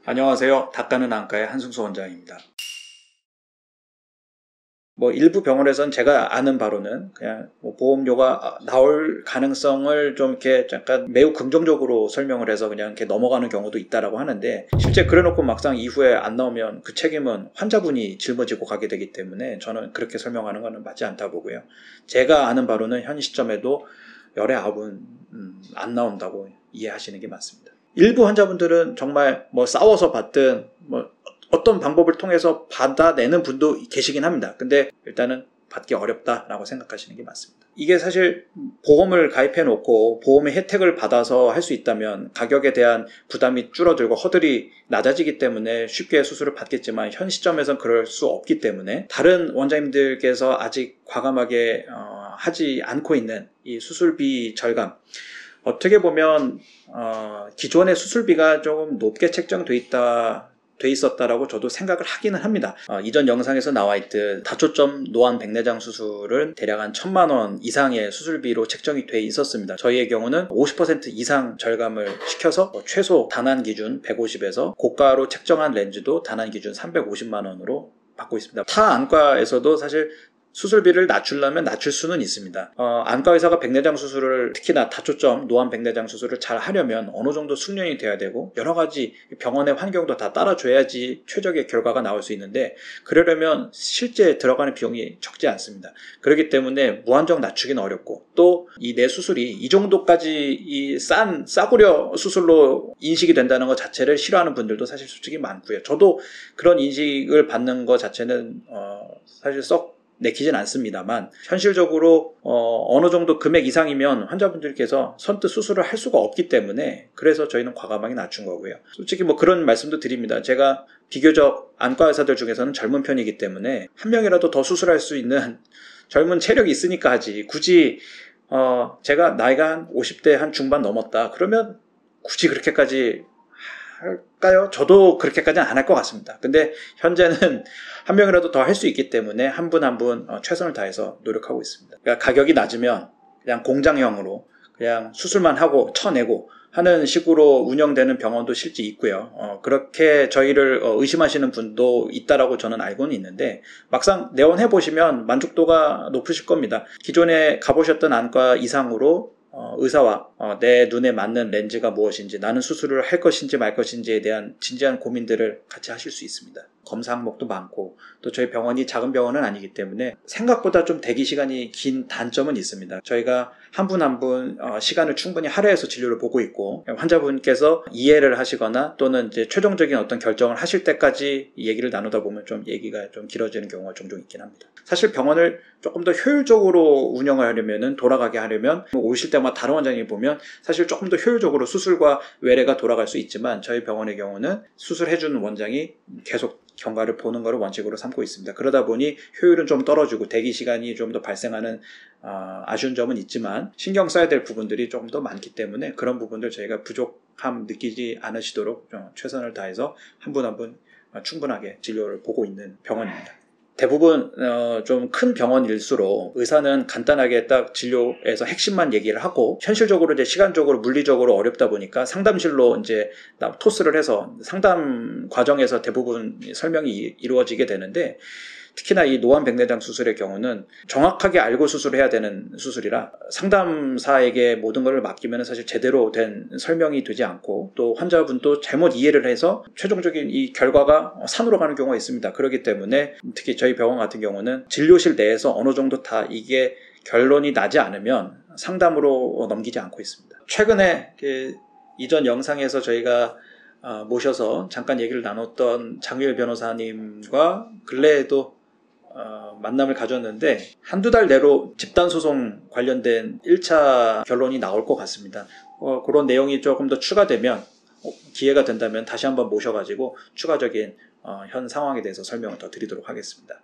안녕하세요. 닦아는 안과의 한승수 원장입니다. 일부 병원에서는 제가 아는 바로는 그냥 보험료가 나올 가능성을 좀 이렇게 약간 매우 긍정적으로 설명을 해서 그냥 이렇게 넘어가는 경우도 있다라고 하는데, 실제 그래놓고 막상 이후에 안 나오면 그 책임은 환자분이 짊어지고 가게 되기 때문에 저는 그렇게 설명하는 것은 맞지 않다 보고요. 제가 아는 바로는 현 시점에도 열의 9은 안 나온다고 이해하시는 게 맞습니다. 일부 환자분들은 정말 싸워서 받든 어떤 방법을 통해서 받아내는 분도 계시긴 합니다. 근데 일단은 받기 어렵다라고 생각하시는 게 맞습니다. 이게 사실 보험을 가입해 놓고 보험의 혜택을 받아서 할 수 있다면 가격에 대한 부담이 줄어들고 허들이 낮아지기 때문에 쉽게 수술을 받겠지만, 현 시점에선 그럴 수 없기 때문에 다른 원장님들께서 아직 과감하게 하지 않고 있는 이 수술비 절감, 어떻게 보면 기존의 수술비가 조금 높게 책정돼 있었다라고 저도 생각을 하기는 합니다. 이전 영상에서 나와 있듯 다초점 노안 백내장 수술은 대략 한 1,000만 원 이상의 수술비로 책정이 돼 있었습니다. 저희의 경우는 50% 이상 절감을 시켜서 최소 단안 기준 150에서 고가로 책정한 렌즈도 단안 기준 350만 원으로 받고 있습니다. 타 안과에서도 사실 수술비를 낮추려면 낮출 수는 있습니다. 안과 의사가 백내장 수술을, 특히나 다초점 노안 백내장 수술을 잘 하려면 어느 정도 숙련이 돼야 되고 여러 가지 병원의 환경도 다 따라줘야지 최적의 결과가 나올 수 있는데, 그러려면 실제 들어가는 비용이 적지 않습니다. 그렇기 때문에 무한정 낮추기는 어렵고, 또 이 내 수술이 이 정도까지 이 싸구려 수술로 인식이 된다는 것 자체를 싫어하는 분들도 사실 솔직히 많고요. 저도 그런 인식을 받는 것 자체는 사실 썩 내키진 않습니다만, 현실적으로 어느 정도 금액 이상이면 환자분들께서 선뜻 수술을 할 수가 없기 때문에, 그래서 저희는 과감하게 낮춘 거고요. 솔직히 그런 말씀도 드립니다. 제가 비교적 안과 의사들 중에서는 젊은 편이기 때문에 한 명이라도 더 수술할 수 있는 젊은 체력이 있으니까 하지, 굳이 제가 나이가 한 50대 한 중반 넘었다 그러면 굳이 그렇게까지 할까요? 저도 그렇게까지는 안 할 것 같습니다. 근데 현재는 한 명이라도 더 할 수 있기 때문에 한 분 한 분 최선을 다해서 노력하고 있습니다. 그러니까 가격이 낮으면 그냥 공장형으로 그냥 수술만 하고 쳐내고 하는 식으로 운영되는 병원도 실제 있고요. 그렇게 저희를 의심하시는 분도 있다라고 저는 알고는 있는데, 막상 내원해보시면 만족도가 높으실 겁니다. 기존에 가보셨던 안과 이상으로 의사와 내 눈에 맞는 렌즈가 무엇인지, 나는 수술을 할 것인지 말 것인지에 대한 진지한 고민들을 같이 하실 수 있습니다. 검사 항목도 많고, 또 저희 병원이 작은 병원은 아니기 때문에 생각보다 좀 대기 시간이 긴 단점은 있습니다. 저희가 한 분 한 분 시간을 충분히 할애해서 진료를 보고 있고, 환자분께서 이해를 하시거나 또는 이제 최종적인 어떤 결정을 하실 때까지 얘기를 나누다 보면 좀 얘기가 좀 길어지는 경우가 종종 있긴 합니다. 사실 병원을 조금 더 효율적으로 운영을 하려면, 돌아가게 하려면, 오실 때마다 다른 원장님 보면 사실 조금 더 효율적으로 수술과 외래가 돌아갈 수 있지만, 저희 병원의 경우는 수술해주는 원장이 계속 경과를 보는 것을 원칙으로 삼고 있습니다. 그러다 보니 효율은 좀 떨어지고 대기 시간이 좀 더 발생하는 아쉬운 점은 있지만, 신경 써야 될 부분들이 조금 더 많기 때문에 그런 부분들 저희가 부족함 느끼지 않으시도록 최선을 다해서 한 분 한 분 충분하게 진료를 보고 있는 병원입니다. 대부분 좀 큰 병원일수록 의사는 간단하게 딱 진료에서 핵심만 얘기를 하고, 현실적으로 이제 시간적으로 물리적으로 어렵다 보니까 상담실로 이제 토스를 해서 상담 과정에서 대부분 설명이 이루어지게 되는데, 특히나 이 노안 백내장 수술의 경우는 정확하게 알고 수술해야 되는 수술이라 상담사에게 모든 걸 맡기면 사실 제대로 된 설명이 되지 않고, 또 환자분도 잘못 이해를 해서 최종적인 이 결과가 산으로 가는 경우가 있습니다. 그렇기 때문에 특히 저희 병원 같은 경우는 진료실 내에서 어느 정도 다 이게 결론이 나지 않으면 상담으로 넘기지 않고 있습니다. 최근에 이전 영상에서 저희가 모셔서 잠깐 얘기를 나눴던 장유일 변호사님과 근래에도 만남을 가졌는데, 한두 달 내로 집단소송 관련된 1차 결론이 나올 것 같습니다. 그런 내용이 조금 더 추가되면, 기회가 된다면 다시 한번 모셔가지고 추가적인 현 상황에 대해서 설명을 더 드리도록 하겠습니다.